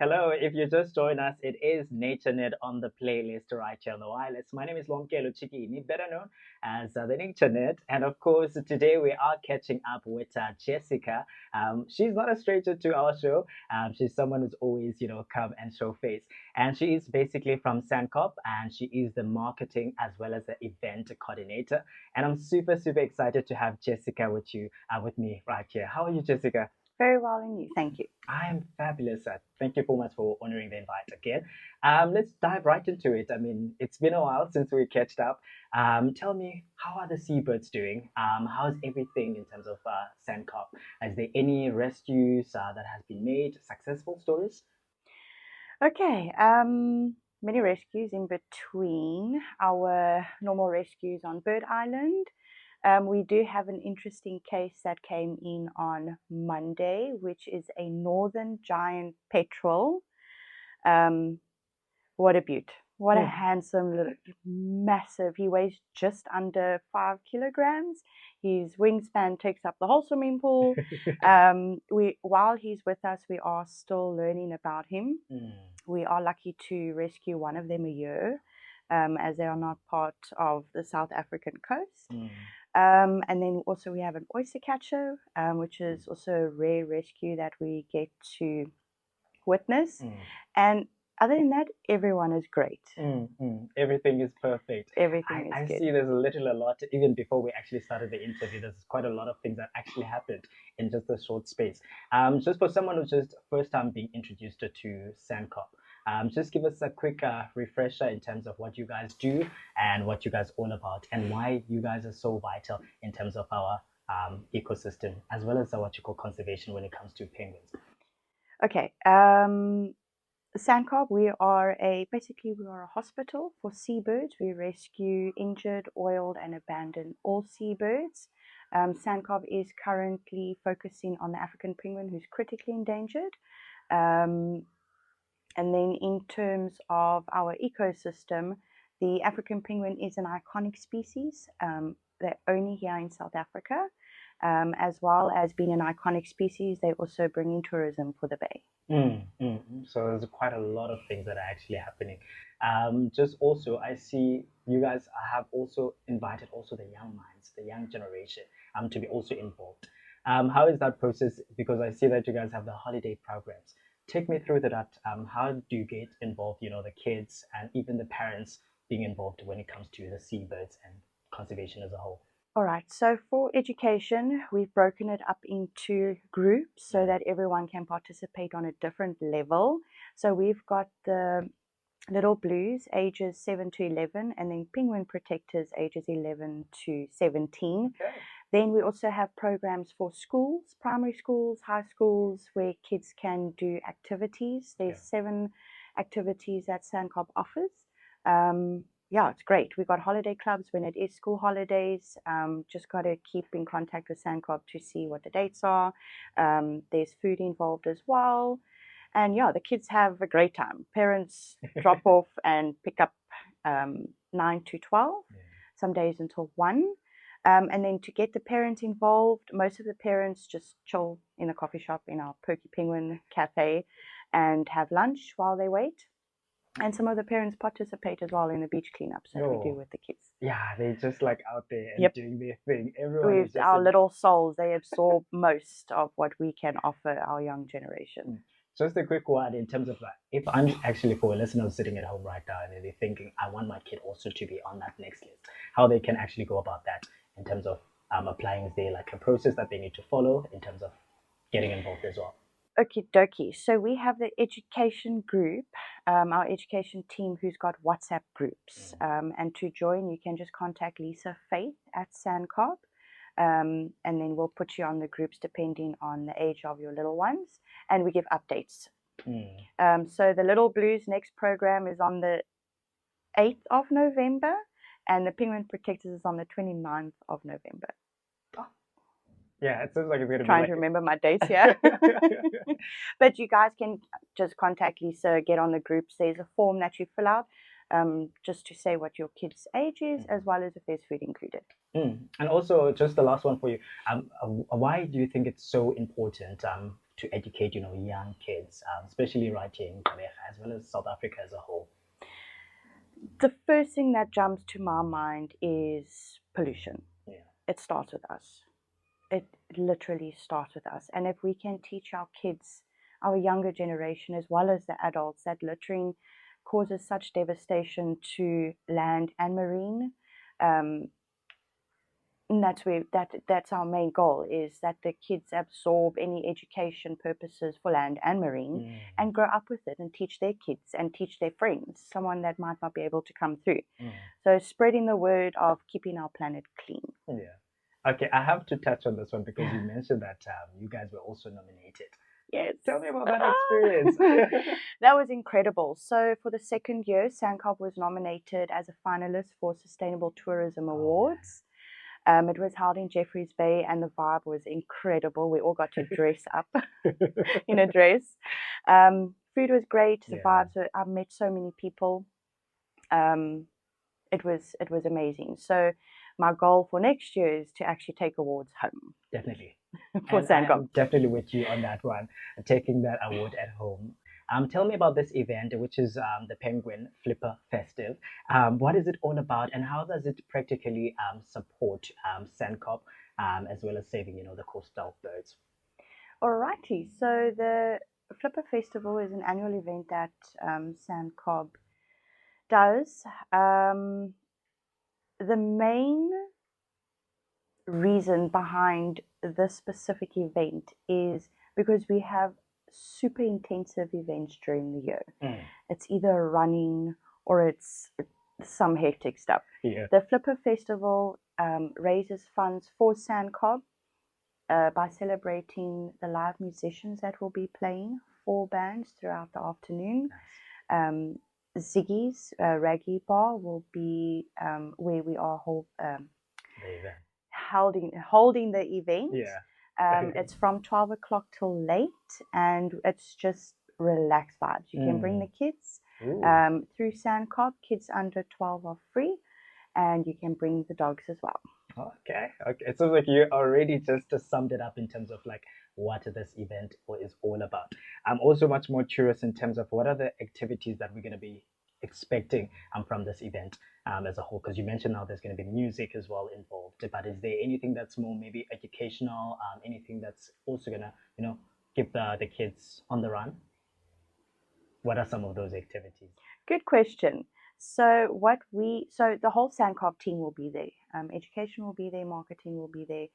Hello, if you just joined us, it is NatureNet on the playlist right here on the wireless. My name is Lomkelo Chikini, better known as the NatureNet. And of course, today we are catching up with Jessica. She's not a stranger to our show. She's someone who's always, come and show face. And she is basically from Sandcop, and she is the marketing as well as the event coordinator. And I'm super, super excited to have Jessica with me right here. How are you, Jessica? Very well, and you. Thank you. I am fabulous. Thank you so much for honoring the invite again. Let's dive right into it. I mean, it's been a while since we catched up. Tell me, how are the seabirds doing? How's everything in terms of Sandcop? Is there any rescues that has been made? Successful stories? Okay. Many rescues in between our normal rescues on Bird Island. We do have an interesting case that came in on Monday, which is a northern giant petrel. Um, what a beaut. What a Hmm. handsome little, massive. He weighs just under 5 kilograms. His wingspan takes up the whole swimming pool. While he's with us, we are still learning about him. Hmm. We are lucky to rescue one of them a year, as they are not part of the South African coast. Hmm. And then also we have an oyster catcher, which is also a rare rescue that we get to witness. Hmm. And other than that, everyone is great. Everything is perfect. I, Everything is I good. see there's a lot, even before we actually started the interview, there's quite a lot of things that actually happened in just a short space. Just for someone who's just first time being introduced to Sandcop, just give us a quick refresher in terms of what you guys do and what you guys all about and why you guys are so vital in terms of our ecosystem as well as what you call conservation when it comes to penguins. Okay. Sandcarp, we are a hospital for seabirds. We rescue injured, oiled, and abandoned all seabirds. Sandcarp is currently focusing on the African penguin, who's critically endangered. Um, and then, in terms of our ecosystem, the African penguin is an iconic species. They're only here in South Africa. As well as being an iconic species, they also bring in tourism for the bay. So there's quite a lot of things that are actually happening. Just also, I see you guys have also invited also the young minds, the young generation, to be also involved. How is that process? Because I see that you guys have the holiday programs. Take me through that. How do you get involved? The kids and even the parents being involved when it comes to the seabirds and conservation as a whole. All right, so for education, we've broken it up into groups so that everyone can participate on a different level. So we've got the Little Blues ages 7 to 11, and then Penguin Protectors ages 11 to 17. Okay. Then we also have programs for schools, primary schools, high schools, where kids can do activities. Yeah. There's 7 activities that Sandcop offers. Yeah, it's great. We've got holiday clubs when it is school holidays. Just got to keep in contact with Sandcop to see what the dates are. There's food involved as well. And yeah, the kids have a great time. Parents drop off and pick up 9 to 12, Yeah. some days until 1. And then to get the parents involved, most of the parents just chill in a coffee shop in our Perky Penguin cafe and have lunch while they wait. And some of the parents participate as well in the beach cleanups that we do Yo, with the kids. yeah, they just like out there and Yep. doing their thing. Everyone is With just our in. little souls, they absorb most of what we can offer our young generation. Just a quick one in terms of that. If I'm actually for a listener sitting at home right now and they're thinking, I want my kid also to be on that next list, how they can actually go about that in terms of applying, is there like a process that they need to follow in terms of getting involved as well? Okie dokie. So we have the education group, our education team who's got WhatsApp groups. And to join, you can just contact Lisa Faith at Sandcarp. And then we'll put you on the groups depending on the age of your little ones. And we give updates. So the Little Blues next program is on the 8th of November. And the Penguin Protectors is on the 29th of November. Yeah, it seems like it's going to be Trying like. to remember my dates here. But you guys can just contact Lisa, get on the groups. There's a form that you fill out just to say what your kid's age is, as well as if there's food included. And also, just the last one for you. Why do you think it's so important to educate, young kids, especially right here in Gqeberha, as well as South Africa as a whole? The first thing that jumps to my mind is pollution. Yeah. It starts with us. It literally starts with us. And if we can teach our kids, our younger generation, as well as the adults, that littering causes such devastation to land and marine, and that's our main goal, is that the kids absorb any education purposes for land and marine and grow up with it and teach their kids and teach their friends, someone that might not be able to come through. So spreading the word of keeping our planet clean. Yeah. Okay, I have to touch on this one because you mentioned that you guys were also nominated. Yes. Tell me about that experience. That was incredible. So for the second year, Sandkop was nominated as a finalist for Sustainable Tourism Awards. It was held in Jeffreys Bay, and the vibe was incredible. We all got to dress up in a dress. Food was great. The vibes were, I met so many people. It was amazing. So my goal for next year is to actually take awards home. Definitely. For Sandkop. I'm definitely with you on that one, taking that award at home. Tell me about this event, which is the Penguin Flipper Festive. What is it all about, and how does it practically support Sandkop, as well as saving, the coastal birds? Alrighty, so the Flipper Festival is an annual event that Sandkop does. The main reason behind this specific event is because we have super intensive events during the year. It's either running or it's some hectic stuff. Yeah. The Flipper Festival raises funds for Sandkop by celebrating the live musicians that will be playing 4 bands throughout the afternoon. Nice. Ziggy's Raggy Bar will be where we are holding the event. Yeah. It's from 12 o'clock till late, and it's just relaxed vibes. You can bring the kids through Sandkop. Kids under 12 are free, and you can bring the dogs as well. Okay. It sounds like you already just summed it up in terms of like what this event is all about. I'm also much more curious in terms of what are the activities that we're going to be expecting from this event as a whole, because you mentioned now there's going to be music as well involved, but is there anything that's more maybe educational, anything that's also going to keep the kids on the run? What are some of those activities? Good question. So the whole Sandkop team will be there. Education will be there, marketing will be there.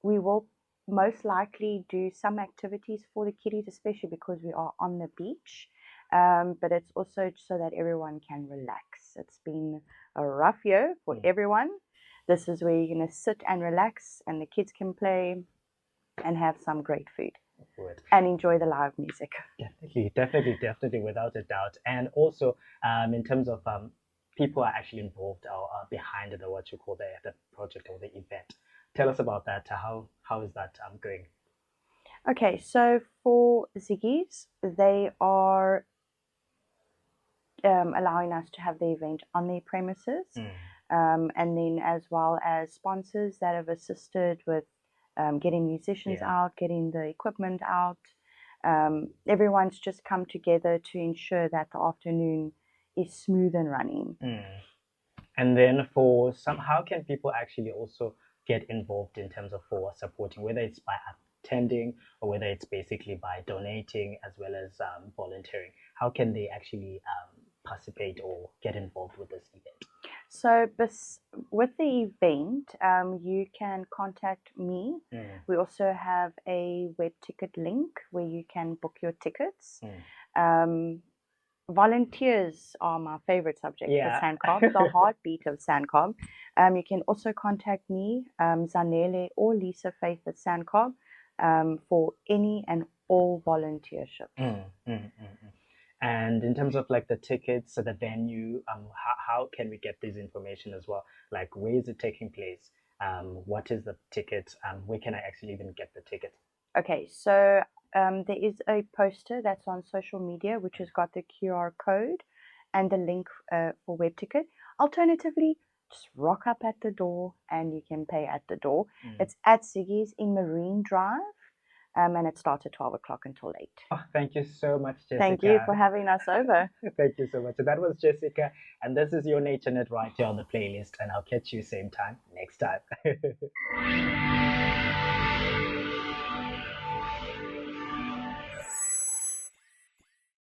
We will most likely do some activities for the kiddies, especially because we are on the beach. But it's also so that everyone can relax. It's been a rough year for everyone. This is where you're going to sit and relax, and the kids can play and have some great food. And enjoy the live music. Definitely, without a doubt. And also, in terms of people are actually involved or behind the what you call the project or the event. Tell us about that. How is that going? Okay, so for Ziggy's, they are allowing us to have the event on their premises, and then as well as sponsors that have assisted with getting musicians out, getting the equipment out. Everyone's just come together to ensure that the afternoon is smooth and running. And then for how can people actually also get involved in terms of for supporting, whether it's by attending or whether it's basically by donating as well as volunteering? How can they actually participate or get involved with this event? So with the event, you can contact me. We also have a web ticket link where you can book your tickets. Volunteers are my favorite subject for Sandkop, the heartbeat of Sandkop. You can also contact me, Zanele or Lisa Faith at Sandkop, for any and all volunteership. And in terms of like the tickets, the venue, how can we get this information as well? Like, where is it taking place? What is the ticket? Where can I actually even get the ticket? Okay, so there is a poster that's on social media which has got the QR code and the link for web ticket. Alternatively, just rock up at the door and you can pay at the door. It's at Ziggy's in Marine Drive. and it starts at 12 o'clock until 8. Oh, thank you so much, Jessica. Thank you for having us over. Thank you so much. So that was Jessica, and this is your NatureNet right here on the playlist, and I'll catch you same time next time.